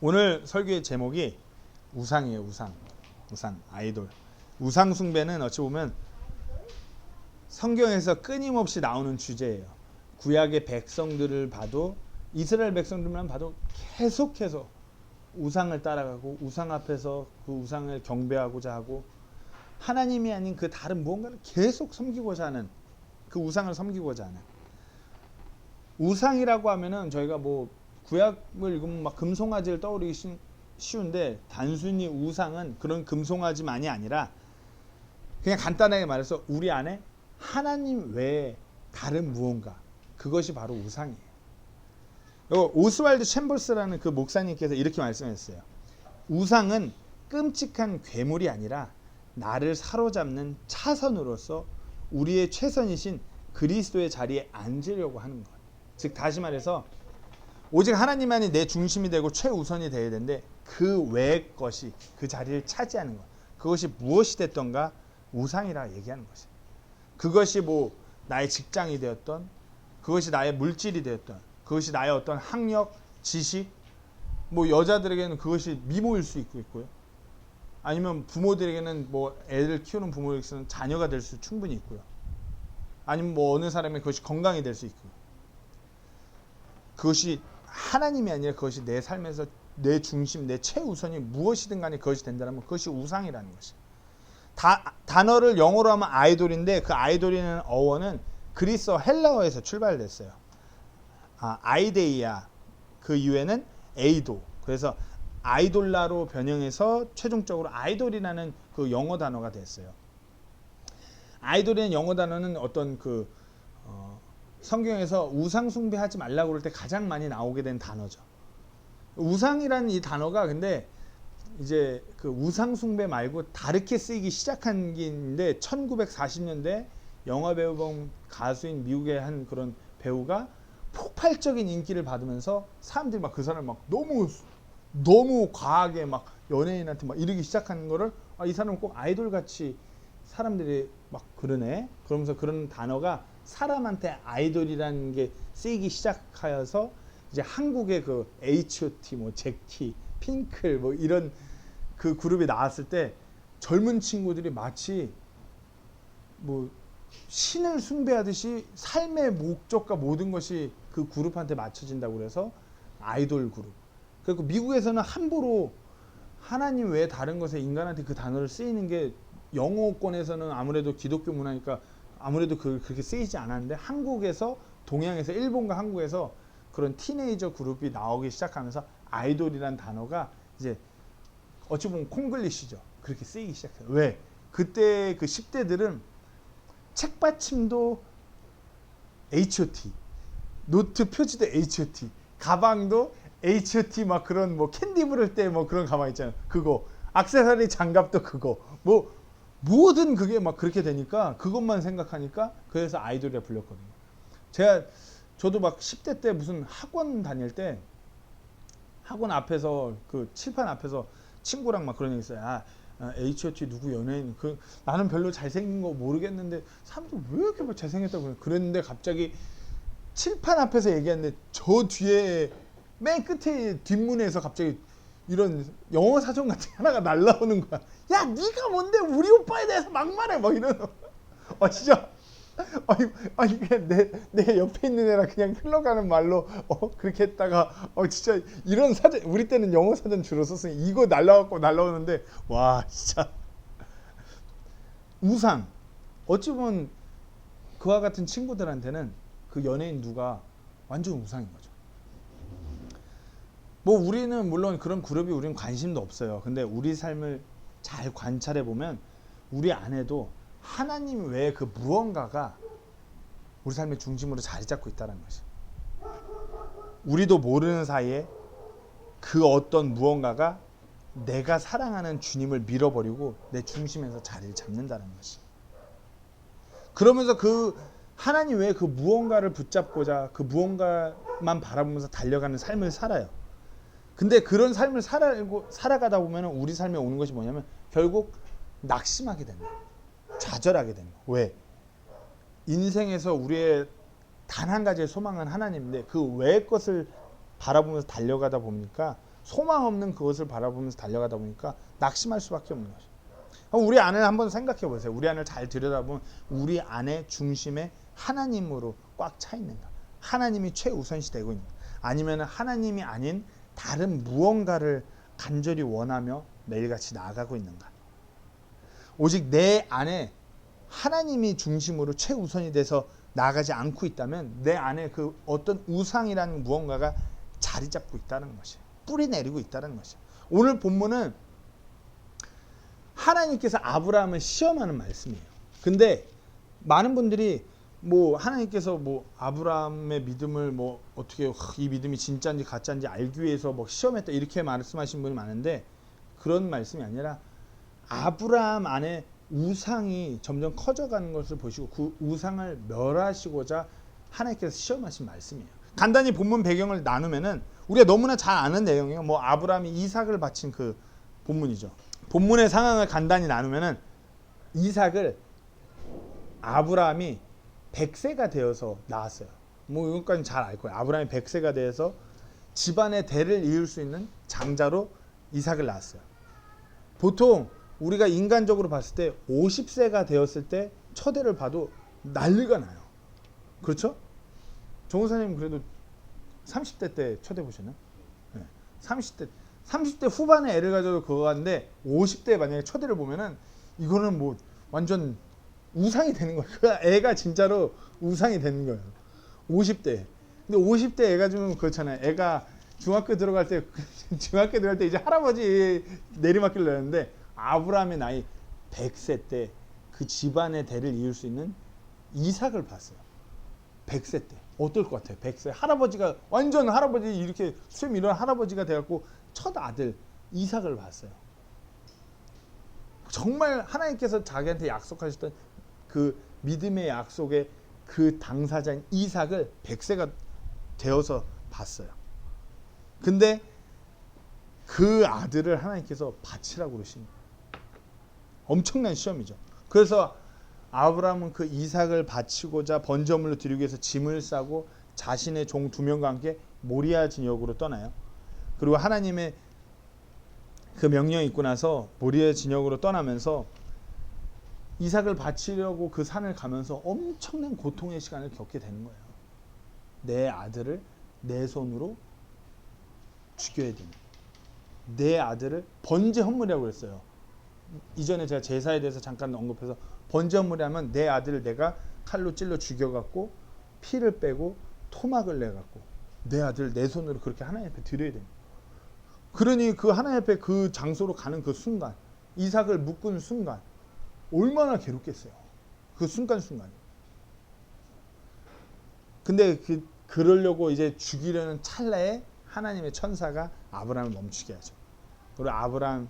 오늘 설교의 제목이 우상이에요. 우상, 아이돌. 우상 숭배는 어찌 보면 성경에서 끊임없이 나오는 주제예요. 구약의 백성들을 봐도, 이스라엘 백성들만 봐도 계속해서 우상을 따라가고 우상 앞에서 그 우상을 경배하고자 하고 하나님이 아닌 그 다른 무언가를 계속 섬기고자 하는, 그 우상을 섬기고자 하는. 우상이라고 하면은 저희가 뭐 구약을 읽으면 막 금송아지를 떠올리기 쉬운데, 단순히 우상은 그런 금송아지만이 아니라 그냥 간단하게 말해서 우리 안에 하나님 외에 다른 무언가, 그것이 바로 우상이에요. 오스왈드 챔버스라는 그 목사님께서 이렇게 말씀했어요. 우상은 끔찍한 괴물이 아니라 나를 사로잡는 차선으로서 우리의 최선이신 그리스도의 자리에 앉으려고 하는 것. 즉 다시 말해서 오직 하나님만이 내 중심이 되고 최우선이 되어야 되는데 그 외의 것이 그 자리를 차지하는 것, 그것이 무엇이 됐던가 우상이라 얘기하는 것이에요. 그것이 뭐 나의 직장이 되었던, 그것이 나의 물질이 되었던, 그것이 나의 어떤 학력, 지식, 뭐 여자들에게는 그것이 미모일 수 있고요. 아니면 부모들에게는 뭐 애를 키우는 부모에게는 자녀가 될 수 충분히 있고요. 아니면 뭐 어느 사람의 그것이 건강이 될 수 있고요. 그것이 하나님이 아니라 그것이 내 삶에서 내 중심, 내 최우선이 무엇이든 간에 그것이 된다면 그것이 우상이라는 것이에요. 단어를 영어로 하면 아이돌인데 그 아이돌이라는 어원은 그리스어 헬라어에서 출발됐어요. 아이데이아, 그 이후에는 에이도, 그래서 아이돌라로 변형해서 최종적으로 아이돌이라는 그 영어 단어가 됐어요. 아이돌이라는 영어 단어는 어떤 성경에서 우상 숭배하지 말라고 그럴 때 가장 많이 나오게 된 단어죠. 우상이라는 이 단어가 근데 이제 그 우상 숭배 말고 다르게 쓰이기 시작한 게 있는데 1940년대 영화 배우 겸 가수인 미국의 한 그런 배우가 폭발적인 인기를 받으면서 사람들이 막 그 사람을 막 너무 과하게 막 연예인한테 막 이러기 시작하는 거를 이 사람은 꼭 아이돌 같이 사람들이 막 그러네. 그러면서 그런 단어가 사람한테 아이돌이라는 게 쓰이기 시작하여서 이제 한국의 그 H.O.T, 뭐 제키, 핑클 뭐 이런 그 그룹이 나왔을 때 젊은 친구들이 마치 뭐 신을 숭배하듯이 삶의 목적과 모든 것이 그 그룹한테 맞춰진다고 그래서 아이돌 그룹. 그리고 미국에서는 함부로 하나님 외에 다른 것에 인간한테 그 단어를 쓰이는 게 영어권에서는 아무래도 기독교 문화니까 아무래도 그렇게 쓰이지 않았는데 한국에서, 동양에서, 일본과 한국에서 그런 티네이저 그룹이 나오기 시작하면서 아이돌이란 단어가 이제 어찌 보면 콩글리시죠. 그렇게 쓰이기 시작해요. 왜? 그때 그 10대들은 책받침도 H.O.T, 노트 표지도 H.O.T, 가방도 H.O.T, 막 그런 뭐 캔디 부를 때 뭐 그런 가방 있잖아요. 그거, 액세서리 장갑도 그거, 뭐 모든 그게 막 그렇게 되니까 그것만 생각하니까 그래서 아이돌이라 불렸거든요. 저도 막 10대 때 무슨 학원 다닐 때 학원 앞에서 그 칠판 앞에서 친구랑 막 그런 얘기 있어요. H.O.T 누구 연예인, 나는 별로 잘생긴 거 모르겠는데 사람들 왜 이렇게 막 잘생겼다고 그랬는데 갑자기 칠판 앞에서 얘기하는데 저 뒤에 맨 끝에 뒷문에서 갑자기 이런 영어 사전 같은 게 하나가 날라오는 거야. 야, 네가 뭔데 우리 오빠에 대해서 막말해, 막 이러는. 진짜. 아니 그냥 내 옆에 있는 애랑 그냥 흘러가는 말로 그렇게 했다가 진짜 이런 사전, 우리 때는 영어 사전 주로 썼으니 이거 날라오는데 와 진짜. 우상, 어찌 보면 그와 같은 친구들한테는 그 연예인 누가 완전 우상인 거죠. 뭐 우리는 물론 그런 그룹이 우리는 관심도 없어요. 근데 우리 삶을 잘 관찰해 보면 우리 안에도 하나님 외에 그 무언가가 우리 삶의 중심으로 자리 잡고 있다는 것이. 우리도 모르는 사이에 그 어떤 무언가가 내가 사랑하는 주님을 밀어버리고 내 중심에서 자리를 잡는다는 것이. 그러면서 그 하나님 외에 그 무언가를 붙잡고자 그 무언가만 바라보면서 달려가는 삶을 살아요. 근데 그런 삶을 살아가다 보면 우리 삶에 오는 것이 뭐냐면 결국 낙심하게 된다. 좌절하게 된다. 왜? 인생에서 우리의 단 한 가지의 소망은 하나님인데 그 외의 것을 바라보면서 달려가다 보니까 소망 없는 그것을 바라보면서 달려가다 보니까 낙심할 수밖에 없는 거죠. 우리 안을 한번 생각해 보세요. 우리 안을 잘 들여다보면 우리 안의 중심에 하나님으로 꽉 차 있는가? 하나님이 최우선시 되고 있는가? 아니면 하나님이 아닌 다른 무언가를 간절히 원하며 매일같이 나아가고 있는가? 오직 내 안에 하나님이 중심으로 최우선이 돼서 나아가지 않고 있다면 내 안에 그 어떤 우상이라는 무언가가 자리 잡고 있다는 것이에요. 뿌리 내리고 있다는 것이에요. 오늘 본문은 하나님께서 아브라함을 시험하는 말씀이에요. 근데 많은 분들이 뭐 하나님께서 뭐 아브라함의 믿음을 뭐 어떻게 이 믿음이 진짜인지 가짜인지 알기 위해서 뭐 시험했다 이렇게 말씀하신 분이 많은데 그런 말씀이 아니라 아브라함 안에 우상이 점점 커져가는 것을 보시고 그 우상을 멸하시고자 하나님께서 시험하신 말씀이에요. 간단히 본문 배경을 나누면은 우리가 너무나 잘 아는 내용이에요. 뭐 아브라함이 이삭을 바친 그 본문이죠. 본문의 상황을 간단히 나누면은 이삭을 아브라함이 100세가 되어서 낳았어요. 뭐 이것까지는 잘 알 거예요. 아브라함이 100세가 되어서 집안의 대를 이을 수 있는 장자로 이삭을 낳았어요. 보통 우리가 인간적으로 봤을 때 50세가 되었을 때 처대를 봐도 난리가 나요. 그렇죠? 정호사님 그래도 30대 때 처대 보셨나요? 네. 30대 후반에 애를 가져도 그거 같은데 50대 만약에 처대를 보면은 이거는 뭐 완전 우상이 되는 거예요. 그 애가 진짜로 우상이 되는 거예요. 50대. 근데 50대 애가 좀 그렇잖아요. 애가 중학교 들어갈 때 이제 할아버지 내리막길 내렸는데 아브라함의 나이 100세 때 그 집안의 대를 이을 수 있는 이삭을 봤어요. 100세 때. 어떨 것 같아요? 100세. 할아버지가 완전 할아버지 이렇게 수염 이런 할아버지가 돼갖고 첫 아들 이삭을 봤어요. 정말 하나님께서 자기한테 약속하셨던 그 믿음의 약속의 그 당사자인 이삭을 100세가 되어서 봤어요. 근데 그 아들을 하나님께서 바치라고 그러신 엄청난 시험이죠. 그래서 아브라함은 그 이삭을 바치고자 번제물로 드리기 위해서 짐을 싸고 자신의 종 2명과 함께 모리아 진역으로 떠나요. 그리고 하나님의 그 명령이 있고 나서 모리아 진역으로 떠나면서 이삭을 바치려고 그 산을 가면서 엄청난 고통의 시간을 겪게 되는 거예요. 내 아들을 내 손으로 죽여야 되는, 내 아들을 번제 헌물이라고 그랬어요. 이전에 제가 제사에 대해서 잠깐 언급해서 번제 헌물이라면 내 아들을 내가 칼로 찔러 죽여갖고 피를 빼고 토막을 내갖고 내 아들을 내 손으로 그렇게 하나님 앞에 드려야 돼요. 그러니 그 하나님 앞에 그 장소로 가는 그 순간, 이삭을 묶은 순간 얼마나 괴롭겠어요. 그 순간순간. 근데 그러려고 이제 죽이려는 찰나에 하나님의 천사가 아브라함을 멈추게 하죠. 그리고 아브라함은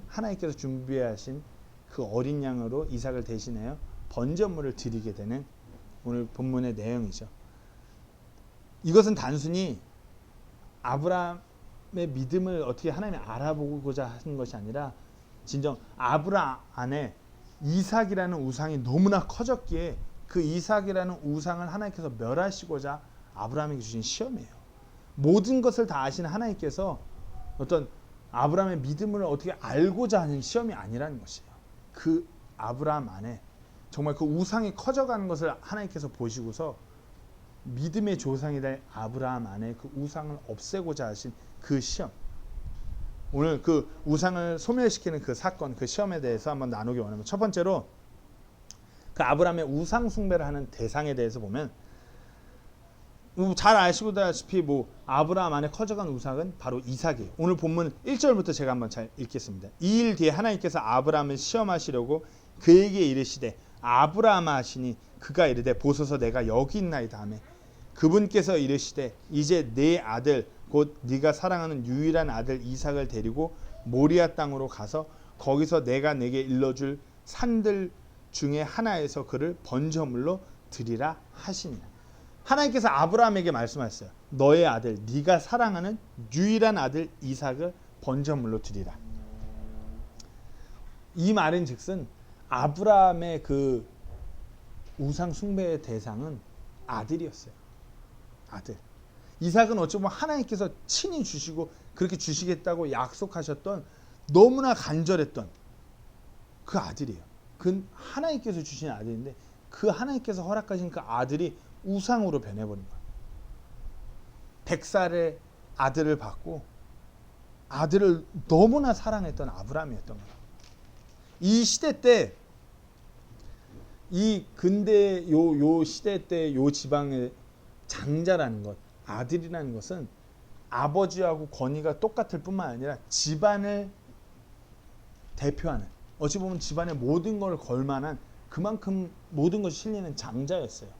하나님께서 준비하신 그 어린 양으로 이삭을 대신하여 번제물을 드리게 되는 오늘 본문의 내용이죠. 이것은 단순히 아브라함의 믿음을 어떻게 하나님이 알아보고자 하는 것이 아니라 진정 아브라함 안에 이삭이라는 우상이 너무나 커졌기에 그 이삭이라는 우상을 하나님께서 멸하시고자 아브라함에게 주신 시험이에요. 모든 것을 다 아시는 하나님께서 어떤 아브라함의 믿음을 어떻게 알고자 하는 시험이 아니라는 것이에요. 그 아브라함 안에 정말 그 우상이 커져가는 것을 하나님께서 보시고서 믿음의 조상이 될 아브라함 안에 그 우상을 없애고자 하신 그 시험. 오늘 그 우상을 소멸시키는 그 사건, 그 시험에 대해서 한번 나누기 원합니다. 첫 번째로 그 아브라함의 우상 숭배를 하는 대상에 대해서 보면 잘 아시다시피 뭐 아브라함 안에 커져간 우상은 바로 이삭이에요. 오늘 본문 1절부터 제가 한번 잘 읽겠습니다. 이 일 뒤에 하나님께서 아브라함을 시험하시려고 그에게 이르시되 아브라함아 하시니 그가 이르되 보소서 내가 여기 있나이다 하매 그분께서 이르시되 이제 내 아들 곧 네가 사랑하는 유일한 아들 이삭을 데리고 모리아 땅으로 가서 거기서 내가 내게 일러줄 산들 중에 하나에서 그를 번제물로 드리라 하시니라. 하나님께서 아브라함에게 말씀하셨어요. 너의 아들, 네가 사랑하는 유일한 아들 이삭을 번제물로 드리라. 이 말인 즉슨 아브라함의 그 우상 숭배의 대상은 아들이었어요. 아들. 이삭은 어찌 보면 하나님께서 친히 주시고 그렇게 주시겠다고 약속하셨던 너무나 간절했던 그 아들이에요. 그 하나님께서 주신 아들인데 그 하나님께서 허락하신 그 아들이 우상으로 변해버린 거예요. 100살의 아들을 받고 아들을 너무나 사랑했던 아브라함이었던 거예요. 이 시대 때 이 근대 요 시대 때 요 지방의 장자라는 것, 아들이라는 것은 아버지하고 권위가 똑같을 뿐만 아니라 집안을 대표하는, 어찌 보면 집안의 모든 걸 걸 만한 그만큼 모든 것이 실리는 장자였어요.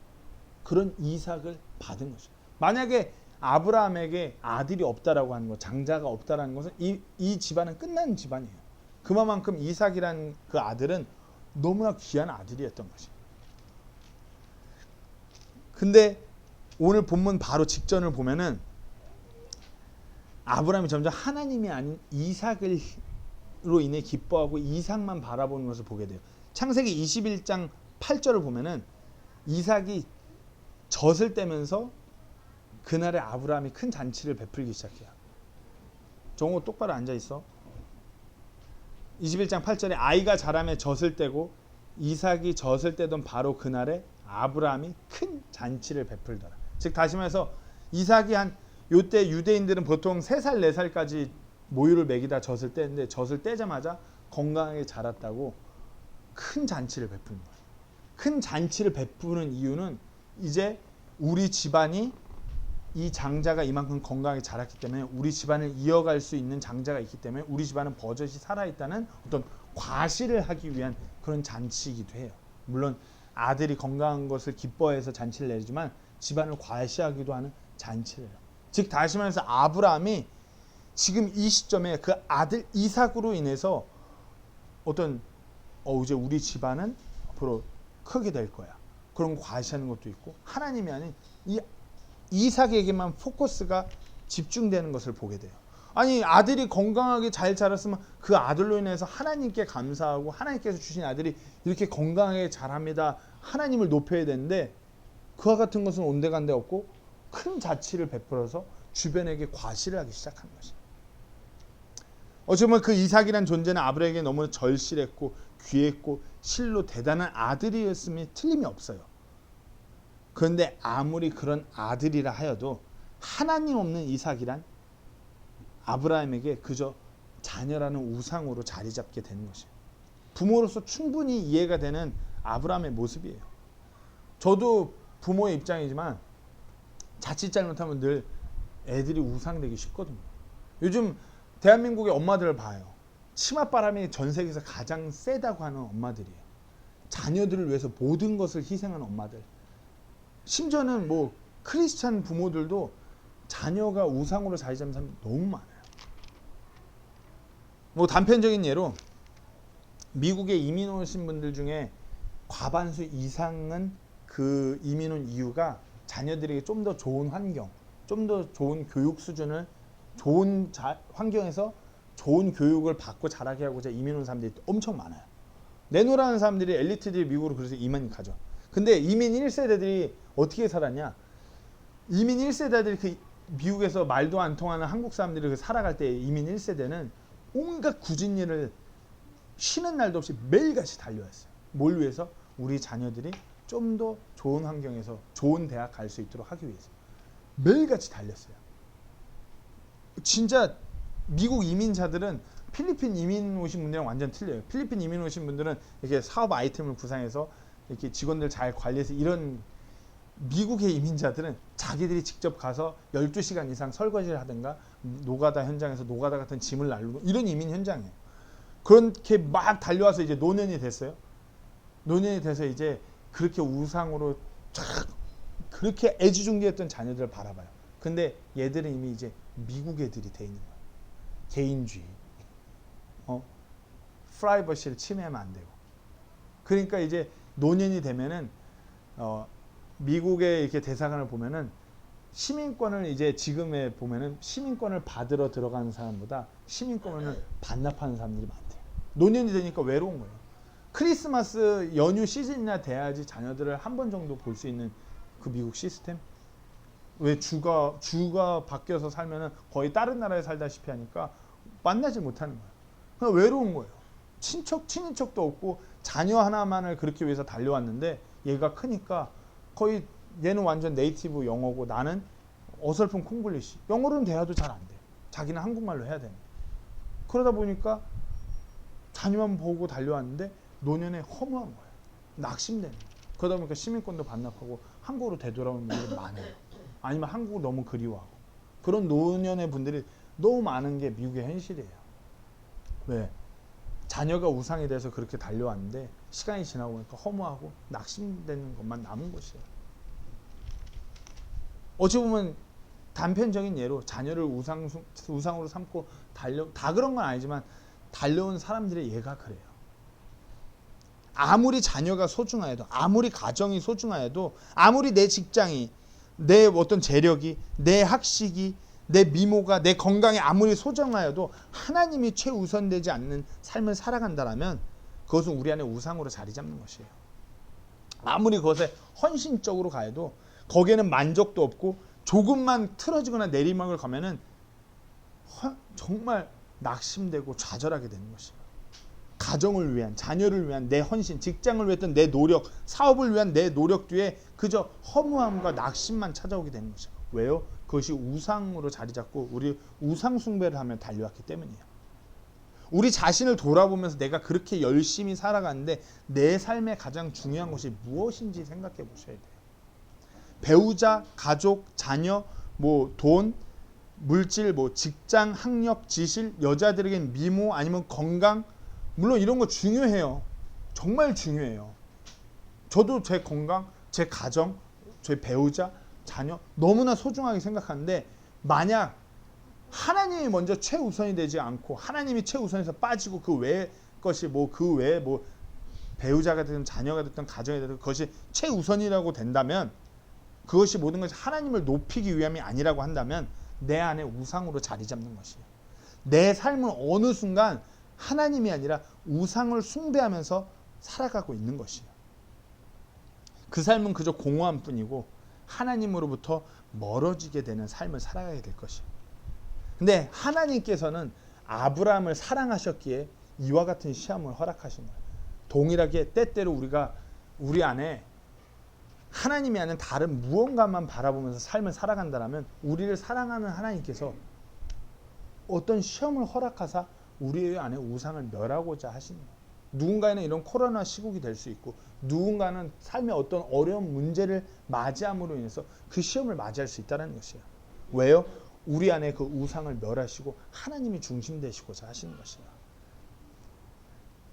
그런 이삭을 받은 거죠. 만약에 아브라함에게 아들이 없다라고 하는 것, 장자가 없다라는 것은 이 집안은 끝난 집안이에요. 그만큼 이삭이라는 그 아들은 너무나 귀한 아들이었던 것이에요. 근데 오늘 본문 바로 직전을 보면은 아브라함이 점점 하나님이 아닌 이삭으로 인해 기뻐하고 이삭만 바라보는 것을 보게 돼요. 창세기 21장 8절을 보면은 이삭이 젖을 떼면서 그날에 아브라함이 큰 잔치를 베풀기 시작해요. 정호 똑바로 앉아 있어. 21장 8절에 아이가 자라매 젖을 떼고 이삭이 젖을 떼던 바로 그날에 아브라함이 큰 잔치를 베풀더라. 즉 다시 말해서 이삭이 한 요때 유대인들은 보통 3살 4살까지 모유를 먹이다 젖을 떼는데 젖을 떼자마자 건강하게 자랐다고 큰 잔치를 베푸는 거예요. 큰 잔치를 베푸는 이유는 이제 우리 집안이 이 장자가 이만큼 건강하게 자랐기 때문에 우리 집안을 이어갈 수 있는 장자가 있기 때문에 우리 집안은 버젓이 살아있다는 어떤 과시를 하기 위한 그런 잔치이기도 해요. 물론 아들이 건강한 것을 기뻐해서 잔치를 내지만 집안을 과시하기도 하는 잔치를 해요. 즉 다시 말해서 아브라함이 지금 이 시점에 그 아들 이삭으로 인해서 어떤 이제 우리 집안은 앞으로 크게 될 거야. 그런 거 과시하는 것도 있고 하나님이 아닌 이 이삭에게만 포커스가 집중되는 것을 보게 돼요. 아니 아들이 건강하게 잘 자랐으면 그 아들로 인해서 하나님께 감사하고 하나님께서 주신 아들이 이렇게 건강하게 자랍니다. 하나님을 높여야 되는데 그와 같은 것은 온데간데 없고 큰 자치를 베풀어서 주변에게 과시를 하기 시작하는 것이에요. 어쩌면 그 이삭이란 존재는 아브라함에게 너무 절실했고 귀했고 실로 대단한 아들이었음이 틀림이 없어요. 그런데 아무리 그런 아들이라 하여도 하나님 없는 이삭이란 아브라함에게 그저 자녀라는 우상으로 자리 잡게 되는 것이에요. 부모로서 충분히 이해가 되는 아브라함의 모습이에요. 저도 부모의 입장이지만 자칫 잘못하면 늘 애들이 우상되기 쉽거든요. 요즘 대한민국의 엄마들을 봐요. 치맛바람이 전 세계에서 가장 세다고 하는 엄마들이에요. 자녀들을 위해서 모든 것을 희생하는 엄마들. 심지어는 뭐 크리스찬 부모들도 자녀가 우상으로 자리 잡는 사람이 너무 많아요. 뭐 단편적인 예로 미국에 이민 오신 분들 중에 과반수 이상은 그 이민 온 이유가 자녀들에게 좀 더 좋은 환경, 좀 더 좋은 교육 수준을 좋은 환경에서 좋은 교육을 받고 자라게 하고자 이민 온 사람들이 엄청 많아요. 내노라는 사람들이 엘리트들이 미국으로 그래서 이민 가죠. 근데 이민 1세대들이 어떻게 살았냐? 이민 1세대들이 그 미국에서 말도 안 통하는 한국 사람들이 그 살아갈 때 이민 1세대는 온갖 굳은 일을 쉬는 날도 없이 매일같이 달려왔어요. 뭘 위해서? 우리 자녀들이 좀 더 좋은 환경에서 좋은 대학 갈 수 있도록 하기 위해서 매일같이 달렸어요. 진짜 미국 이민자들은 필리핀 이민 오신 분들이랑 완전 틀려요. 필리핀 이민 오신 분들은 이렇게 사업 아이템을 구상해서 이렇게 직원들 잘 관리해서 이런 미국의 이민자들은 자기들이 직접 가서 12시간 이상 설거지를 하든가 노가다 현장에서 노가다 같은 짐을 나르고 이런 이민 현장이에요. 그렇게 막 달려와서 이제 노년이 됐어요. 노년이 돼서 이제 그렇게 우상으로 쫙 그렇게 애지중지했던 자녀들을 바라봐요. 근데 얘들은 이미 이제 미국 애들이 돼 있는 거예요. 개인주의, 프라이버시를 침해하면 안 되고. 그러니까 이제 노년이 되면은 미국의 이렇게 대사관을 보면은 시민권을 이제 지금에 보면은 시민권을 받으러 들어가는 사람보다 시민권을 반납하는 사람들이 많대요. 노년이 되니까 외로운 거예요. 크리스마스 연휴 시즌이나 돼야지 자녀들을 한 번 정도 볼 수 있는 그 미국 시스템. 왜 주가 바뀌어서 살면은 거의 다른 나라에 살다시피 하니까 만나지 못하는 거예요. 그냥 외로운 거예요. 친인척도 없고 자녀 하나만을 그렇게 위해서 달려왔는데 얘가 크니까 거의 얘는 완전 네이티브 영어고 나는 어설픈 콩글리시. 영어로는 대화도 잘 안 돼. 자기는 한국말로 해야 되는데. 그러다 보니까 자녀만 보고 달려왔는데 노년에 허무한 거예요. 낙심되는 거예요. 그러다 보니까 시민권도 반납하고 한국으로 되돌아오는 분들이 많아요. 아니면 한국을 너무 그리워하고. 그런 노년의 분들이 너무 많은 게 미국의 현실이에요. 왜? 자녀가 우상이 돼서 그렇게 달려왔는데 시간이 지나고 보니까 허무하고 낙심되는 것만 남은 것이에요. 어찌 보면 단편적인 예로 자녀를 우상으로 삼고 다 그런 건 아니지만 달려온 사람들의 예가 그래요. 아무리 자녀가 소중하여도, 아무리 가정이 소중하여도, 아무리 내 직장이, 내 어떤 재력이, 내 학식이, 내 미모가, 내 건강이 아무리 소중하여도 하나님이 최우선되지 않는 삶을 살아간다면 그것은 우리 안에 우상으로 자리 잡는 것이에요. 아무리 그것에 헌신적으로 가해도 거기에는 만족도 없고 조금만 틀어지거나 내리막을 가면은 정말 낙심되고 좌절하게 되는 것이에요. 가정을 위한, 자녀를 위한 내 헌신, 직장을 위했던 내 노력, 사업을 위한 내 노력 뒤에 그저 허무함과 낙심만 찾아오게 되는 것이에요. 왜요? 그것이 우상으로 자리 잡고 우리 우상 숭배를 하며 달려왔기 때문이에요. 우리 자신을 돌아보면서 내가 그렇게 열심히 살아가는데 내 삶에 가장 중요한 것이 무엇인지 생각해 보셔야 돼요. 배우자, 가족, 자녀, 돈, 물질, 직장, 학력, 지실, 여자들에겐 미모 아니면 건강, 물론 이런 거 중요해요. 정말 중요해요. 저도 제 건강, 제 가정, 제 배우자, 자녀 너무나 소중하게 생각하는데 만약 하나님이 먼저 최우선이 되지 않고 하나님이 최우선에서 빠지고 그 외의 것이 그 외에 배우자가 되든 자녀가 되든 가정이 되든 그것이 최우선이라고 된다면 그것이 모든 것이 하나님을 높이기 위함이 아니라고 한다면 내 안에 우상으로 자리 잡는 것이에요. 내 삶은 어느 순간 하나님이 아니라 우상을 숭배하면서 살아가고 있는 것이에요. 그 삶은 그저 공허한 뿐이고 하나님으로부터 멀어지게 되는 삶을 살아가게 될 것이에요. 근데 하나님께서는 아브라함을 사랑하셨기에 이와 같은 시험을 허락하신 거예요. 동일하게 때때로 우리 안에 하나님이 아닌 다른 무언가만 바라보면서 삶을 살아간다면 우리를 사랑하는 하나님께서 어떤 시험을 허락하사 우리 안에 우상을 멸하고자 하시는 거예요. 누군가는 이런 코로나 시국이 될 수 있고 누군가는 삶의 어떤 어려운 문제를 맞이함으로 인해서 그 시험을 맞이할 수 있다는 것이에요. 왜요? 우리 안에 그 우상을 멸하시고 하나님이 중심되시고자 하시는 것이에요.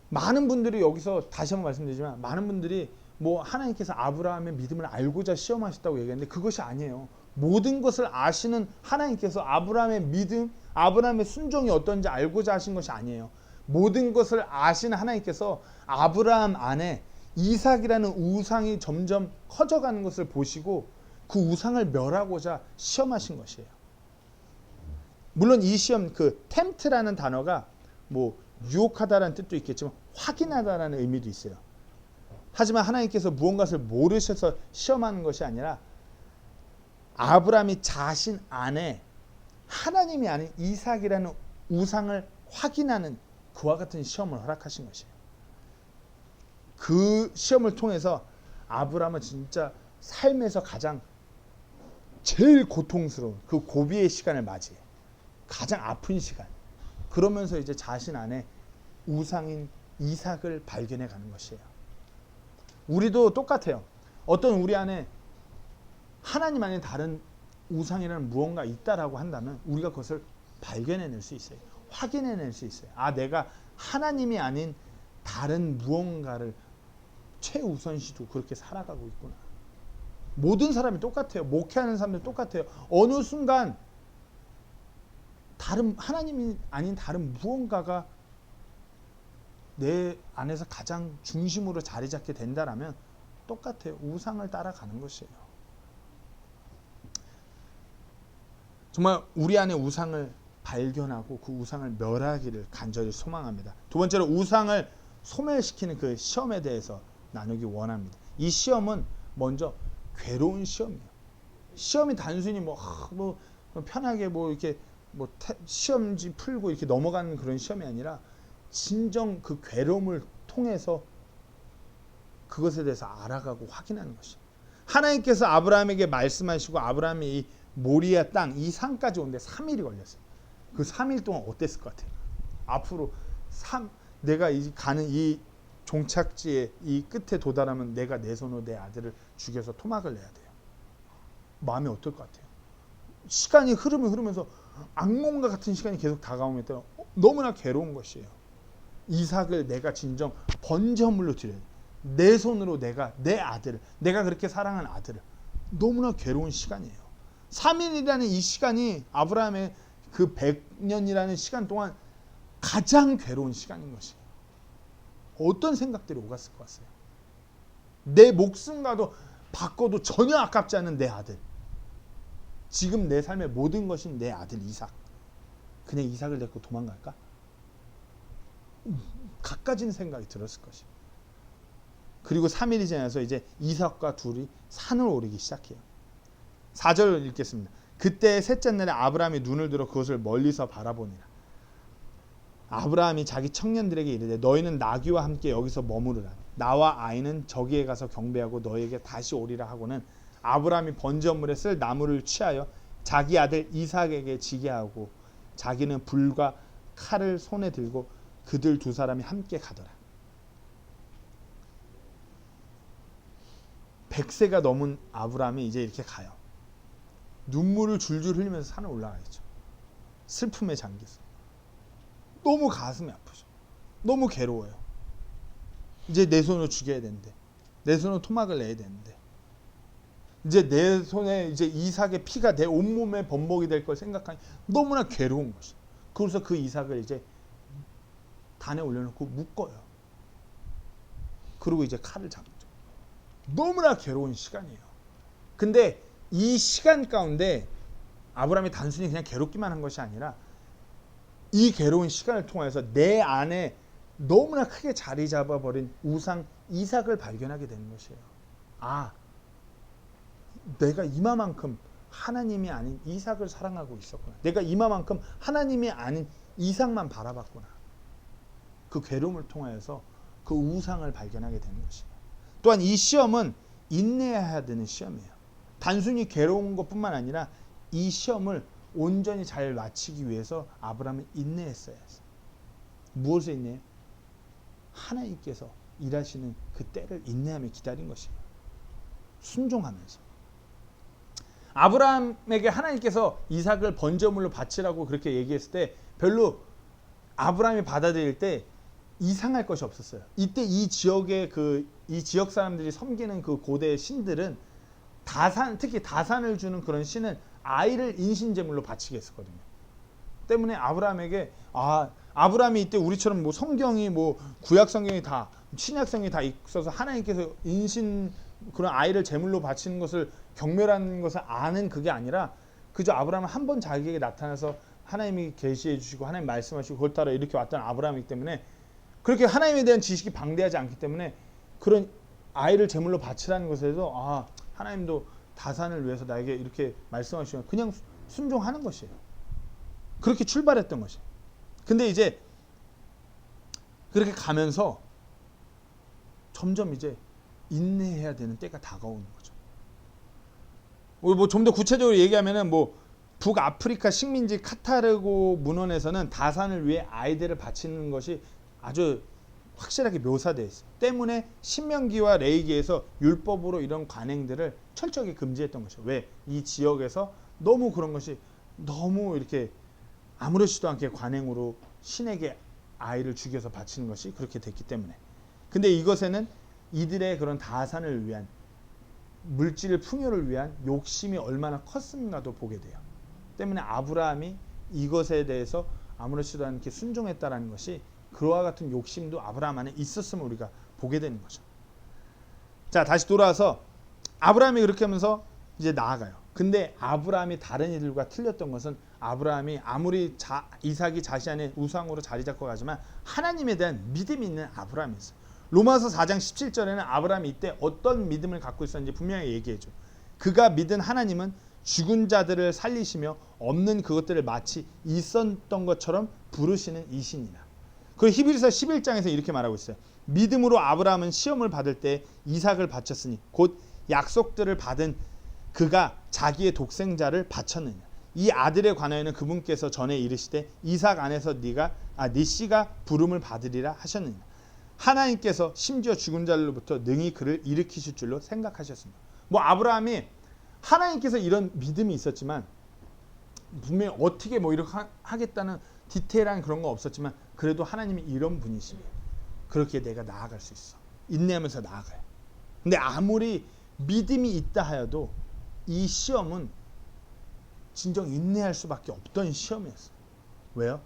많은 분들이 여기서 다시 한번 말씀드리지만 많은 분들이 하나님께서 아브라함의 믿음을 알고자 시험하셨다고 얘기했는데 그것이 아니에요. 모든 것을 아시는 하나님께서 아브라함의 믿음, 아브라함의 순종이 어떤지 알고자 하신 것이 아니에요. 모든 것을 아시는 하나님께서 아브라함 안에 이삭이라는 우상이 점점 커져가는 것을 보시고 그 우상을 멸하고자 시험하신 것이에요. 물론 이 시험, 템트라는 단어가 유혹하다라는 뜻도 있겠지만 확인하다라는 의미도 있어요. 하지만 하나님께서 무언가를 모르셔서 시험하는 것이 아니라 아브라함이 자신 안에 하나님이 아닌 이삭이라는 우상을 확인하는 그와 같은 시험을 허락하신 것이에요. 그 시험을 통해서 아브라함은 진짜 삶에서 가장 제일 고통스러운 그 고비의 시간을 맞이해. 가장 아픈 시간. 그러면서 이제 자신 안에 우상인 이삭을 발견해 가는 것이에요. 우리도 똑같아요. 어떤 우리 안에 하나님 아닌 다른 우상이라는 무언가 있다라고 한다면 우리가 그것을 발견해낼 수 있어요. 확인해낼 수 있어요. 내가 하나님이 아닌 다른 무언가를 최우선시도 그렇게 살아가고 있구나. 모든 사람이 똑같아요. 목회하는 사람들 똑같아요. 어느 순간 하나님이 아닌 다른 무언가가 내 안에서 가장 중심으로 자리 잡게 된다라면 똑같아요. 우상을 따라가는 것이에요. 정말 우리 안에 우상을 발견하고 그 우상을 멸하기를 간절히 소망합니다. 두 번째로 우상을 소멸시키는 그 시험에 대해서 나누기 원합니다. 이 시험은 먼저 괴로운 시험이에요. 시험이 단순히 뭐 편하게 뭐 이렇게 뭐 시험지 풀고 이렇게 넘어가는 그런 시험이 아니라 진정 그 괴로움을 통해서 그것에 대해서 알아가고 확인하는 것이. 하나님께서 아브라함에게 말씀하시고 아브라함이 이 모리아 땅 이 산까지 오는데 3일이 걸렸어요. 그 3일 동안 어땠을 것 같아요? 앞으로 내가 가는 이 종착지에 이 끝에 도달하면 내가 내 손으로 내 아들을 죽여서 토막을 내야 돼요. 마음이 어떨 것 같아요? 시간이 흐르면서 악몽과 같은 시간이 계속 다가오면 너무나 괴로운 것이에요. 이삭을 내가 진정 번제물로 드려야 돼. 내 손으로 내가 내 아들을, 내가 그렇게 사랑한 아들을. 너무나 괴로운 시간이에요. 3일이라는 이 시간이 아브라함의 그 100년이라는 시간 동안 가장 괴로운 시간인 것이에요. 어떤 생각들이 오갔을 것 같아요? 내 목숨과도 바꿔도 전혀 아깝지 않은 내 아들. 지금 내 삶의 모든 것이 내 아들 이삭. 그냥 이삭을 데리고 도망갈까? 갖가진 생각이 들었을 것이에요. 그리고 3일이 지나서 이제 이삭과 둘이 산을 오르기 시작해요. 4절 읽겠습니다. 그때 셋째 날에 아브라함이 눈을 들어 그것을 멀리서 바라보니라. 아브라함이 자기 청년들에게 이르되 너희는 나귀와 함께 여기서 머무르라. 나와 아이는 저기에 가서 경배하고 너희에게 다시 오리라 하고는 아브라함이 번제물에 쓸 나무를 취하여 자기 아들 이삭에게 지게 하고 자기는 불과 칼을 손에 들고 그들 두 사람이 함께 가더라. 100세가 넘은 아브라함이 이제 이렇게 가요. 눈물을 줄줄 흘리면서 산을 올라가겠죠. 슬픔에 잠겨서. 너무 가슴이 아프죠. 너무 괴로워요. 이제 내 손으로 죽여야 되는데, 내 손으로 토막을 내야 되는데, 이제 내 손에 이제 이삭의 피가 내 온몸에 범벅이 될 걸 생각하니 너무나 괴로운 것이죠. 그래서 그 이삭을 이제 단에 올려놓고 묶어요. 그리고 이제 칼을 잡죠. 너무나 괴로운 시간이에요. 근데 이 시간 가운데 아브라함이 단순히 그냥 괴롭기만 한 것이 아니라 이 괴로운 시간을 통해서 내 안에 너무나 크게 자리 잡아버린 우상 이삭을 발견하게 되는 것이에요. 아, 내가 이마만큼 하나님이 아닌 이삭을 사랑하고 있었구나. 내가 이마만큼 하나님이 아닌 이삭만 바라봤구나. 그 괴로움을 통해서 그 우상을 발견하게 되는 것이에요. 또한 이 시험은 인내해야 되는 시험이에요. 단순히 괴로운 것뿐만 아니라 이 시험을 온전히 잘 마치기 위해서 아브라함은 인내했어야 했어요. 무엇을 인내해요? 하나님께서 일하시는 그 때를 인내하며 기다린 것이에요. 순종하면서. 아브라함에게 하나님께서 이삭을 번제물로 바치라고 그렇게 얘기했을 때 별로 아브라함이 받아들일 때 이상할 것이 없었어요. 이때 이 지역의 이 지역 사람들이 섬기는 그 고대의 신들은 특히 다산을 주는 그런 신은 아이를 인신제물로 바치게 했었거든요. 때문에 아브라함에게 아브라함이 이때 우리처럼 뭐 성경이 뭐 구약 성경이 다 신약 성경이 다 있어서 하나님께서 그런 아이를 제물로 바치는 것을 경멸하는 것을 아는 그게 아니라 그저 아브라함은 한 번 자기에게 나타나서 하나님이 계시해 주시고 하나님 말씀하시고 그걸 따라 이렇게 왔던 아브라함이기 때문에 그렇게 하나님에 대한 지식이 방대하지 않기 때문에 그런 아이를 제물로 바치라는 것에서 하나님도 다산을 위해서 나에게 이렇게 말씀하시면 그냥 순종하는 것이에요. 그렇게 출발했던 것이에요. 근데 이제 그렇게 가면서 점점 이제 인내해야 되는 때가 다가오는 거죠. 뭐 좀 더 구체적으로 얘기하면은 뭐 북아프리카 식민지 카타르고 문헌에서는 다산을 위해 아이들을 바치는 것이 아주 확실하게 묘사되어 있어요. 때문에 신명기와 레위기에서 율법으로 이런 관행들을 철저하게 금지했던 것이에요. 왜? 이 지역에서 너무 그런 것이 너무 이렇게 아무렇지도 않게 관행으로 신에게 아이를 죽여서 바치는 것이 그렇게 됐기 때문에. 근데 이것에는 이들의 그런 다산을 위한 물질 풍요를 위한 욕심이 얼마나 컸는가도 보게 돼요. 때문에 아브라함이 이것에 대해서 아무렇지도 않게 순종했다라는 것이 그와 같은 욕심도 아브라함 안에 있었음을 우리가 보게 되는 거죠. 자, 다시 돌아와서 아브라함이 그렇게 하면서 이제 나아가요. 근데 아브라함이 다른 이들과 틀렸던 것은 아브라함이 아무리 이삭이 자신 안에 우상으로 자리 잡고 가지만 하나님에 대한 믿음이 있는 아브라함이었어요. 로마서 4장 17절에는 아브라함이 이때 어떤 믿음을 갖고 있었는지 분명히 얘기해줘. 그가 믿은 하나님은 죽은 자들을 살리시며 없는 그것들을 마치 있었던 것처럼 부르시는 이신이라. 그 히브리서 11장에서 이렇게 말하고 있어요. 믿음으로 아브라함은 시험을 받을 때 이삭을 바쳤으니 곧 약속들을 받은 그가 자기의 독생자를 바쳤느냐. 이 아들에 관하여는 그분께서 전에 이르시되 이삭 안에서 네 씨가 부름을 받으리라 하셨느냐. 하나님께서 심지어 죽은 자들로부터 능히 그를 일으키실 줄로 생각하셨습니다. 뭐 아브라함이 하나님께서 이런 믿음이 있었지만 분명히 어떻게 뭐 이렇게 하겠다는 디테일한 그런 거 없었지만 그래도 하나님이 이런 분이시면 그렇게 내가 나아갈 수 있어. 인내하면서 나아가요. 근데 아무리 믿음이 있다 하여도 이 시험은 진정 인내할 수밖에 없던 시험이었어요. 왜요?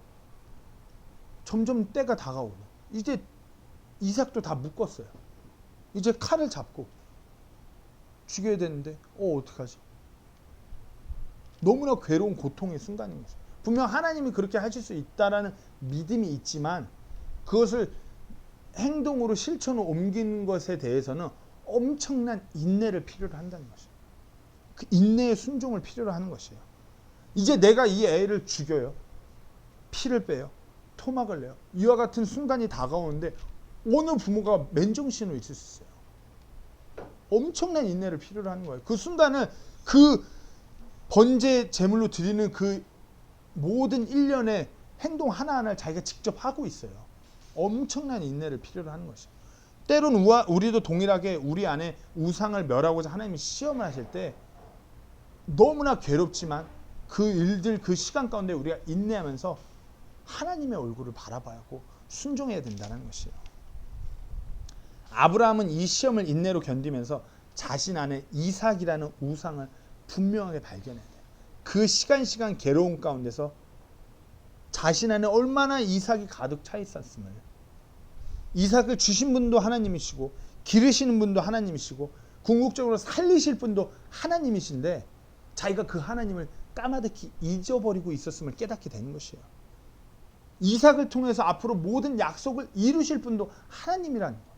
점점 때가 다가오고 이제 이삭도 다 묶었어요. 이제 칼을 잡고 죽여야 되는데 어떡하지? 너무나 괴로운 고통의 순간인 거죠. 분명 하나님이 그렇게 하실 수 있다라는 믿음이 있지만 그것을 행동으로 실천으로 옮기는 것에 대해서는 엄청난 인내를 필요로 한다는 것이에요. 그 인내의 순종을 필요로 하는 것이에요. 이제 내가 이 애를 죽여요. 피를 빼요. 토막을 내요. 이와 같은 순간이 다가오는데 어느 부모가 맨정신으로 있을 수 있어요. 엄청난 인내를 필요로 하는 거예요. 그 순간을 그 번제 제물로 드리는 그 모든 일련의 행동 하나하나를 자기가 직접 하고 있어요. 엄청난 인내를 필요로 하는 것이에요. 때로는 우리도 동일하게 우리 안에 우상을 멸하고자 하나님이 시험을 하실 때 너무나 괴롭지만 그 일들 그 시간 가운데 우리가 인내하면서 하나님의 얼굴을 바라봐야 하고 순종해야 된다는 것이에요. 아브라함은 이 시험을 인내로 견디면서 자신 안에 이삭이라는 우상을 분명하게 발견해야 돼요. 그 시간 괴로움 가운데서 자신 안에 얼마나 이삭이 가득 차 있었음을, 이삭을 주신 분도 하나님이시고 기르시는 분도 하나님이시고 궁극적으로 살리실 분도 하나님이신데 자기가 그 하나님을 까마득히 잊어버리고 있었음을 깨닫게 되는 것이에요. 이삭을 통해서 앞으로 모든 약속을 이루실 분도 하나님이라는 것,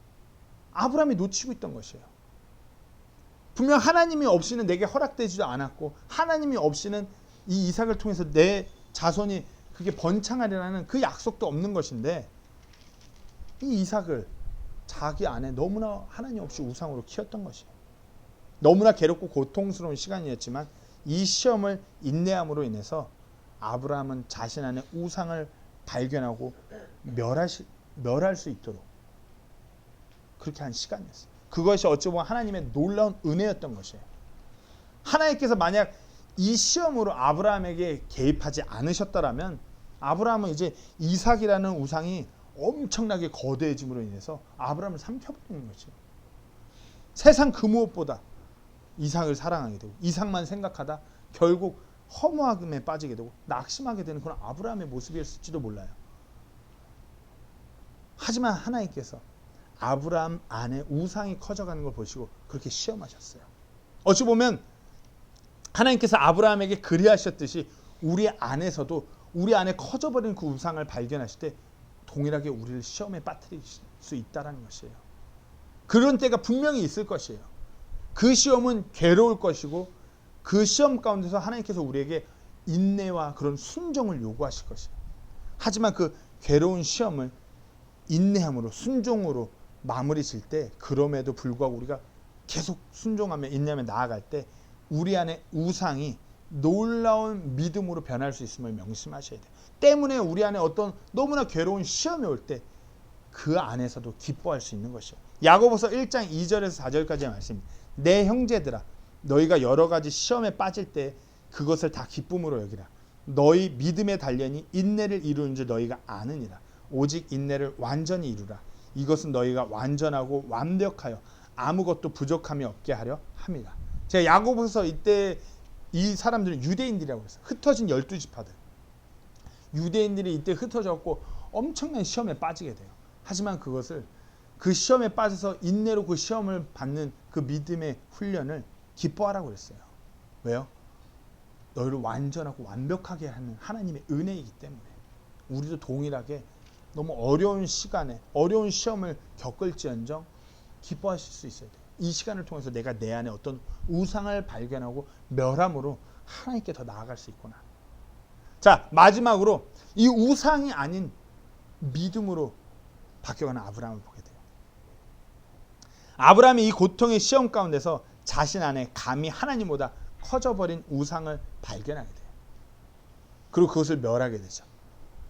아브라함이 놓치고 있던 것이에요. 분명 하나님이 없이는 내게 허락되지도 않았고 하나님이 없이는 이 이삭을 통해서 내 자손이 그게 번창하리라는 그 약속도 없는 것인데 이 이삭을 자기 안에 너무나 하나님 없이 우상으로 키웠던 것이에요. 너무나 괴롭고 고통스러운 시간이었지만 이 시험을 인내함으로 인해서 아브라함은 자신 안에 우상을 발견하고 멸할 수 있도록 그렇게 한 시간이었어요. 그것이 어찌 보면 하나님의 놀라운 은혜였던 것이에요. 하나님께서 만약 이 시험으로 아브라함에게 개입하지 않으셨더라면 아브라함은 이제 이삭이라는 우상이 엄청나게 거대해짐으로 인해서 아브라함을 삼켜버리는 거죠. 세상 그 무엇보다 이삭을 사랑하게 되고 이삭만 생각하다 결국 허무함에 빠지게 되고 낙심하게 되는 그런 아브라함의 모습이었을지도 몰라요. 하지만 하나님께서 아브라함 안에 우상이 커져가는 걸 보시고 그렇게 시험하셨어요. 어찌 보면 하나님께서 아브라함에게 그리하셨듯이 우리 안에서도 우리 안에 커져버린 그 우상을 발견하실 때 동일하게 우리를 시험에 빠뜨릴 수 있다는 것이에요. 그런 때가 분명히 있을 것이에요. 그 시험은 괴로울 것이고 그 시험 가운데서 하나님께서 우리에게 인내와 그런 순종을 요구하실 것이에요. 하지만 그 괴로운 시험을 인내함으로 순종으로 마무리 질 때 그럼에도 불구하고 우리가 계속 순종하며 인내하며 나아갈 때 우리 안에 우상이 놀라운 믿음으로 변할 수 있음을 명심하셔야 돼요. 때문에 우리 안에 어떤 너무나 괴로운 시험이 올 때 그 안에서도 기뻐할 수 있는 것이요. 야고보서 1장 2절에서 4절까지의 말씀입니다. 내 형제들아 너희가 여러 가지 시험에 빠질 때 그것을 다 기쁨으로 여기라. 너희 믿음의 단련이 인내를 이루는 줄 너희가 아느니라. 오직 인내를 완전히 이루라. 이것은 너희가 완전하고 완벽하여 아무것도 부족함이 없게 하려 함이라. 제가 야고보서 이때 이 사람들은 유대인들이라고 했어요. 흩어진 12지파들. 유대인들이 이때 흩어졌고 엄청난 시험에 빠지게 돼요. 하지만 그것을 그 시험에 빠져서 인내로 그 시험을 받는 그 믿음의 훈련을 기뻐하라고 그랬어요. 왜요? 너희를 완전하고 완벽하게 하는 하나님의 은혜이기 때문에 우리도 동일하게 너무 어려운 시간에 어려운 시험을 겪을지언정 기뻐하실 수 있어야 돼요. 이 시간을 통해서 내가 내 안에 어떤 우상을 발견하고 멸함으로 하나님께 더 나아갈 수 있구나. 자, 마지막으로 이 우상이 아닌 믿음으로 바뀌어가는 아브라함을 보게 돼요. 아브라함이 이 고통의 시험 가운데서 자신 안에 감히 하나님보다 커져버린 우상을 발견하게 돼요. 그리고 그것을 멸하게 되죠.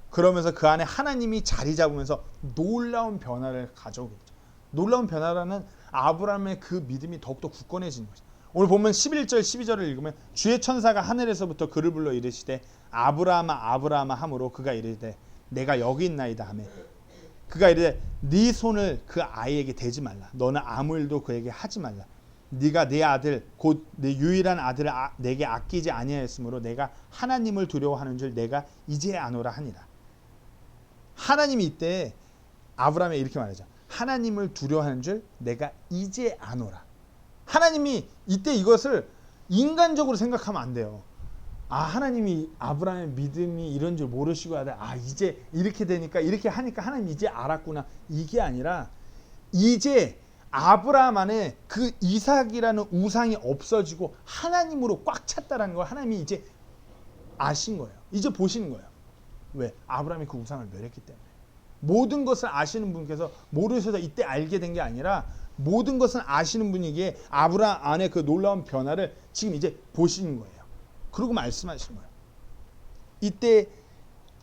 그러면서 그 안에 하나님이 자리 잡으면서 놀라운 변화를 가져오게 되죠. 놀라운 변화라는 아브라함의 그 믿음이 더욱더 굳건해지는 것이죠. 오늘 보면 11절 12절을 읽으면 주의 천사가 하늘에서부터 그를 불러 이르시되 아브라함아 아브라함아 하므로 그가 이르되 내가 여기 있나이다 하매 그가 이르되 네 손을 그 아이에게 대지 말라. 너는 아무 일도 그에게 하지 말라. 네가 네 아들 곧 내 유일한 아들을 내게 아끼지 아니하였으므로 내가 하나님을 두려워하는 줄 내가 이제 아노라 하니라. 하나님이 이때 아브라함에 이렇게 말하죠. 하나님을 두려워하는 줄 내가 이제 아노라. 하나님이 이때 이것을 인간적으로 생각하면 안 돼요. 아, 하나님이 아브라함의 믿음이 이런 줄 모르시고 하다. 아, 이제 이렇게 되니까 이렇게 하니까 하나님 이제 알았구나. 이게 아니라 이제 아브라함 안에 그 이삭이라는 우상이 없어지고 하나님으로 꽉 찼다라는 걸 하나님이 이제 아신 거예요. 이제 보시는 거예요. 왜? 아브라함이 그 우상을 멸했기 때문에. 모든 것을 아시는 분께서 모르셔서 이때 알게 된 게 아니라 모든 것을 아시는 분이기에 아브라함 안에 그 놀라운 변화를 지금 이제 보시는 거예요. 그리고 말씀하시는 거예요. 이때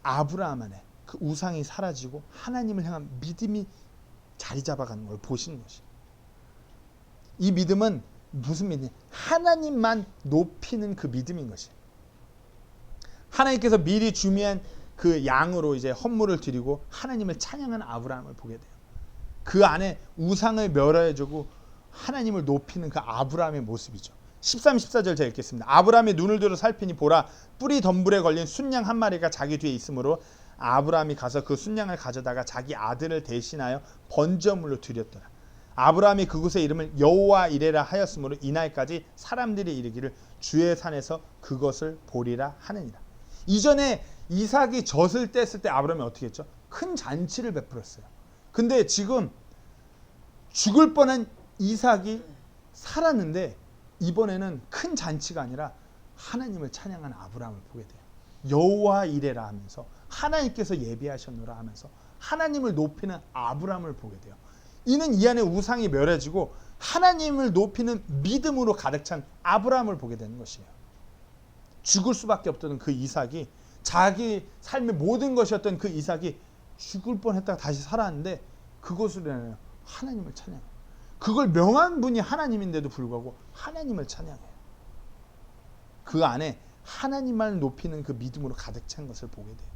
아브라함 안에 그 우상이 사라지고 하나님을 향한 믿음이 자리 잡아가는 걸 보시는 것이에요. 이 믿음은 무슨 믿음이에요? 하나님만 높이는 그 믿음인 것이에요. 하나님께서 미리 준비한 그 양으로 이제 헌물을 드리고 하나님을 찬양하는 아브라함을 보게 돼요. 그 안에 우상을 멸해주고 하나님을 높이는 그 아브라함의 모습이죠. 13, 14절 제가 읽겠습니다. 아브라함이 눈을 들어 살피니 보라 뿌리 덤불에 걸린 순양 한 마리가 자기 뒤에 있으므로 아브라함이 가서 그 순양을 가져다가 자기 아들을 대신하여 번제물로 드렸더라. 아브라함이 그곳의 이름을 여호와 이레라 하였으므로 이날까지 사람들이 이르기를 주의 산에서 그것을 보리라 하느니라. 이전에 이삭이 젖을 뗐을 때 아브라함이 어떻게 했죠? 큰 잔치를 베풀었어요. 근데 지금 죽을 뻔한 이삭이 살았는데 이번에는 큰 잔치가 아니라 하나님을 찬양하는 아브라함을 보게 돼요. 여호와 이레라 하면서 하나님께서 예비하셨노라 하면서 하나님을 높이는 아브라함을 보게 돼요. 이는 이 안에 우상이 멸해지고 하나님을 높이는 믿음으로 가득 찬 아브라함을 보게 되는 것이에요. 죽을 수밖에 없던 그 이삭이 자기 삶의 모든 것이었던 그 이삭이 죽을 뻔했다가 다시 살았는데 그것으로 인하여 하나님을 찬양해요. 그걸 명한 분이 하나님인데도 불구하고 하나님을 찬양해요. 그 안에 하나님만 높이는 그 믿음으로 가득 찬 것을 보게 돼요.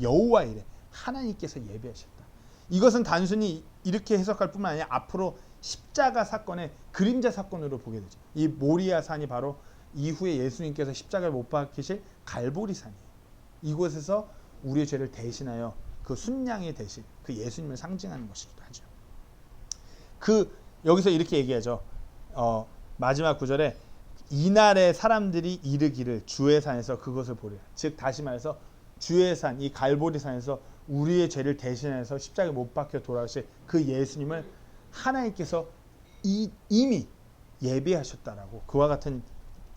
여호와 이레 하나님께서 예비하셨다. 이것은 단순히 이렇게 해석할 뿐만 아니라 앞으로 십자가 사건의 그림자 사건으로 보게 되죠. 이 모리아 산이 바로 이후에 예수님께서 십자가를 못 박히실 갈보리 산이에요. 이곳에서 우리의 죄를 대신하여 그 순양의 대신 그 예수님을 상징하는 것이기도 하죠. 여기서 이렇게 얘기하죠. 마지막 구절에 이날에 사람들이 이르기를 주의 산에서 그것을 보리라. 즉 다시 말해서 주의 산, 이 갈보리 산에서 우리의 죄를 대신해서 십자가에 못 박혀 돌아오실 그 예수님을 하나님께서 이미 예비하셨다라고 그와 같은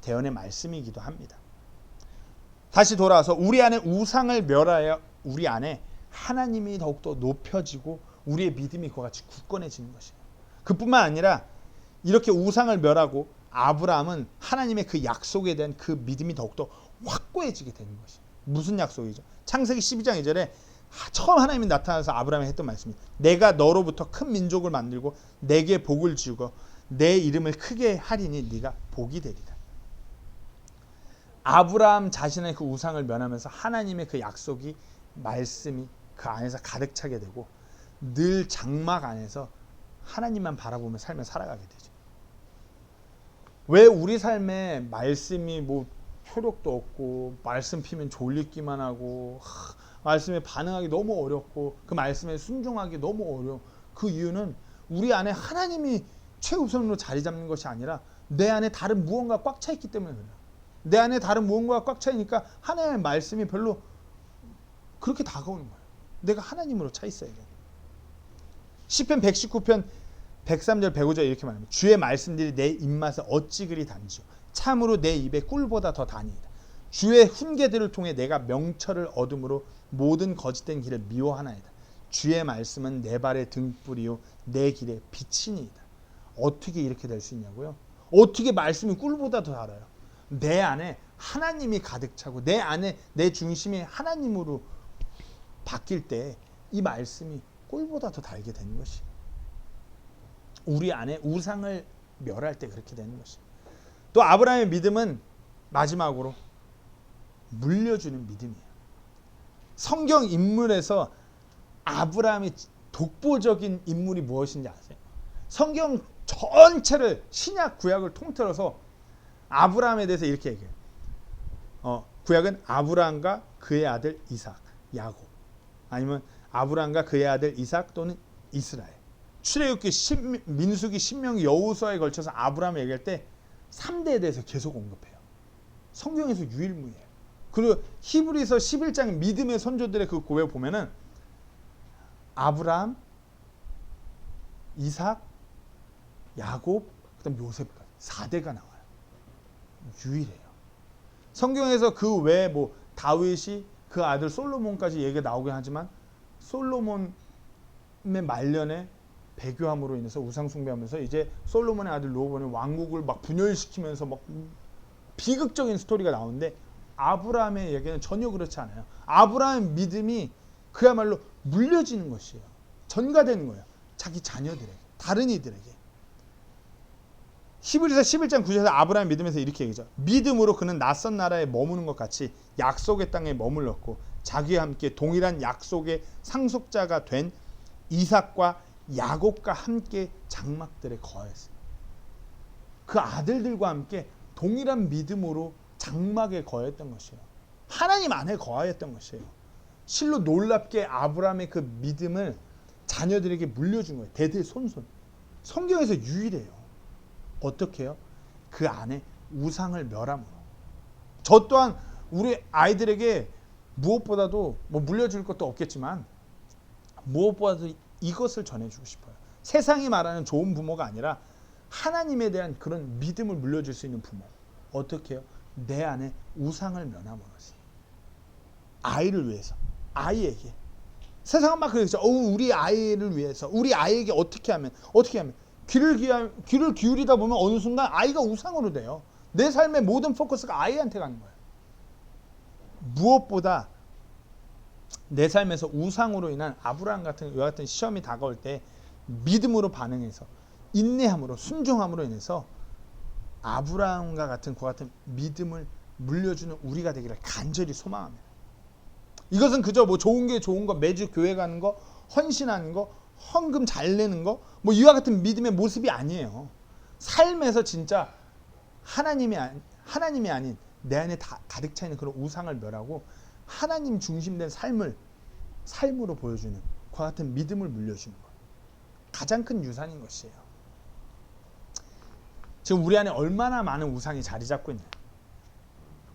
대언의 말씀이기도 합니다. 다시 돌아와서 우리 안에 우상을 멸하여 우리 안에 하나님이 더욱더 높여지고 우리의 믿음이 그와 같이 굳건해지는 것이에요. 그뿐만 아니라 이렇게 우상을 멸하고 아브라함은 하나님의 그 약속에 대한 그 믿음이 더욱더 확고해지게 되는 것이에요. 무슨 약속이죠? 창세기 12장 2절에 처음 하나님이 나타나서 아브라함이 했던 말씀입니다. 내가 너로부터 큰 민족을 만들고 내게 복을 주고 내 이름을 크게 하리니 네가 복이 되리라. 아브라함 자신의 그 우상을 면하면서 하나님의 그 약속이 말씀이 그 안에서 가득 차게 되고 늘 장막 안에서 하나님만 바라보며 삶을 살아가게 되죠. 왜 우리 삶에 말씀이 뭐 효력도 없고 말씀 피면 졸리기만 하고 말씀에 반응하기 너무 어렵고 그 말씀에 순종하기 너무 어려워. 그 이유는 우리 안에 하나님이 최우선으로 자리 잡는 것이 아니라 내 안에 다른 무언가 꽉 차 있기 때문에 그래요. 내 안에 다른 무언가가 꽉 차 있으니까 하나님의 말씀이 별로 그렇게 다가오는 거예요. 내가 하나님으로 차 있어야 돼요. 시편 119편 103절 105절 이렇게 말합니다. 주의 말씀들이 내 입맛에 어찌 그리 단지요. 참으로 내 입에 꿀보다 더 다니이다. 주의 훈계들을 통해 내가 명철을 얻음으로 모든 거짓된 길을 미워하나이다. 주의 말씀은 내 발의 등불이요 내 길의 빛이니이다. 어떻게 이렇게 될 수 있냐고요? 어떻게 말씀이 꿀보다 더 달아요? 내 안에 하나님이 가득 차고 내 안에 내 중심이 하나님으로 바뀔 때 이 말씀이 꿀보다 더 달게 되는 것이, 우리 안에 우상을 멸할 때 그렇게 되는 것이. 또 아브라함의 믿음은 마지막으로 물려주는 믿음이에요. 성경 인물에서 아브라함이 독보적인 인물이 무엇인지 아세요? 성경 전체를, 신약 구약을 통틀어서 아브라함에 대해서 이렇게 얘기해요. 구약은 아브라함과 그의 아들 이삭, 야곱, 아니면 아브라함과 그의 아들 이삭 또는 이스라엘. 출애굽기, 민수기, 신명기, 여호수아에 걸쳐서 아브라함을 얘기할 때 3대에 대해서 계속 언급해요. 성경에서 유일무이해요. 그리고 히브리서 11장 믿음의 선조들의 그 고백 보면은 아브라함, 이삭, 야곱, 그다음 요셉까지 4대가 나와요. 유일해요. 성경에서 그 외에 뭐 다윗이 그 아들 솔로몬까지 얘기가 나오긴 하지만 솔로몬의 말년에 배교함으로 인해서 우상 숭배하면서 이제 솔로몬의 아들 르호보암이 왕국을 막 분열시키면서 막 비극적인 스토리가 나오는데 아브라함의 얘기는 전혀 그렇지 않아요. 아브라함의 믿음이 그야말로 물려지는 것이에요. 전가되는 거예요. 자기 자녀들에게, 다른 이들에게. 히브리서 11장 9절에서 아브라함의 믿음에서 이렇게 얘기하죠. 믿음으로 그는 낯선 나라에 머무는 것 같이 약속의 땅에 머물렀고 자기와 함께 동일한 약속의 상속자가 된 이삭과 야곱과 함께 장막들에 거했어요. 그 아들들과 함께 동일한 믿음으로 장막에 거했던 것이에요. 하나님 안에 거하였던 것이에요. 실로 놀랍게 아브라함의 그 믿음을 자녀들에게 물려준 거예요. 대대손손. 성경에서 유일해요. 어떻게 해요? 그 안에 우상을 멸함으로. 저 또한 우리 아이들에게 무엇보다도 뭐 물려줄 것도 없겠지만 무엇보다도 이것을 전해주고 싶어요. 세상이 말하는 좋은 부모가 아니라 하나님에 대한 그런 믿음을 물려줄 수 있는 부모. 어떻게 해요? 내 안에 우상을 면함으로. 아이를 위해서, 아이에게. 세상은 막 그러죠. 우리 아이를 위해서, 우리 아이에게 어떻게 하면 귀를 기울이다 보면 어느 순간 아이가 우상으로 돼요. 내 삶의 모든 포커스가 아이한테 가는 거예요. 무엇보다 내 삶에서 우상으로 인한 아브라함 같은 이와 같은 시험이 다가올 때 믿음으로 반응해서 인내함으로 순종함으로 인해서 아브라함과 같은 그와 같은 믿음을 물려주는 우리가 되기를 간절히 소망합니다. 이것은 그저 뭐 좋은 거 매주 교회 가는 거, 헌신하는 거, 헌금 잘 내는 거, 뭐 이와 같은 믿음의 모습이 아니에요. 삶에서 진짜 하나님이 아닌 내 안에 다 가득 차 있는 그런 우상을 멸하고 하나님 중심된 삶으로 보여주는 그와 같은 믿음을 물려주는 것. 가장 큰 유산인 것이에요. 지금 우리 안에 얼마나 많은 우상이 자리 잡고 있나요?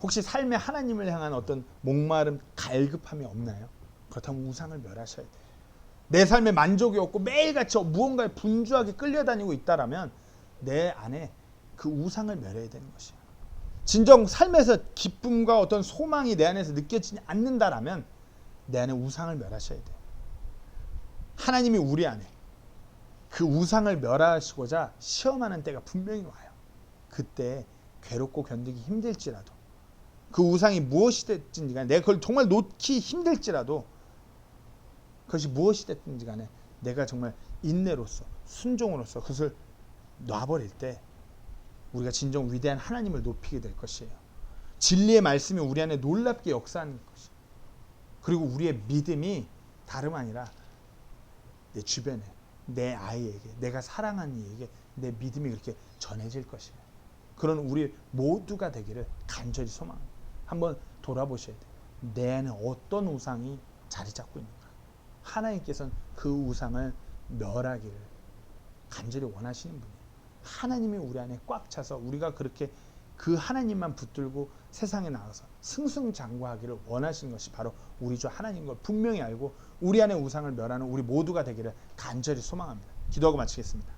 혹시 삶에 하나님을 향한 어떤 목마름, 갈급함이 없나요? 그렇다면 우상을 멸하셔야 돼요. 내 삶에 만족이 없고 매일같이 무언가에 분주하게 끌려다니고 있다라면 내 안에 그 우상을 멸해야 되는 것이에요. 진정 삶에서 기쁨과 어떤 소망이 내 안에서 느껴지지 않는다라면 내 안에 우상을 멸하셔야 돼요. 하나님이 우리 안에 그 우상을 멸하시고자 시험하는 때가 분명히 와요. 그때 괴롭고 견디기 힘들지라도 그 우상이 무엇이 됐든지 간에 내가 그걸 정말 놓기 힘들지라도 그것이 무엇이 됐든지 간에 내가 정말 인내로서 순종으로서 그것을 놔버릴 때 우리가 진정 위대한 하나님을 높이게 될 것이에요. 진리의 말씀이 우리 안에 놀랍게 역사하는 것이에요. 그리고 우리의 믿음이 다름 아니라 내 주변에, 내 아이에게, 내가 사랑하는 이에게 내 믿음이 그렇게 전해질 것이에요. 그런 우리 모두가 되기를 간절히 소망합니다. 한번 돌아보셔야 돼요. 내 안에 어떤 우상이 자리 잡고 있는가. 하나님께서는 그 우상을 멸하기를 간절히 원하시는 분이에요. 하나님이 우리 안에 꽉 차서 우리가 그렇게 그 하나님만 붙들고 세상에 나가서 승승장구하기를 원하시는 것이 바로 우리 주 하나님인 걸 분명히 알고 우리 안에 우상을 멸하는 우리 모두가 되기를 간절히 소망합니다. 기도하고 마치겠습니다.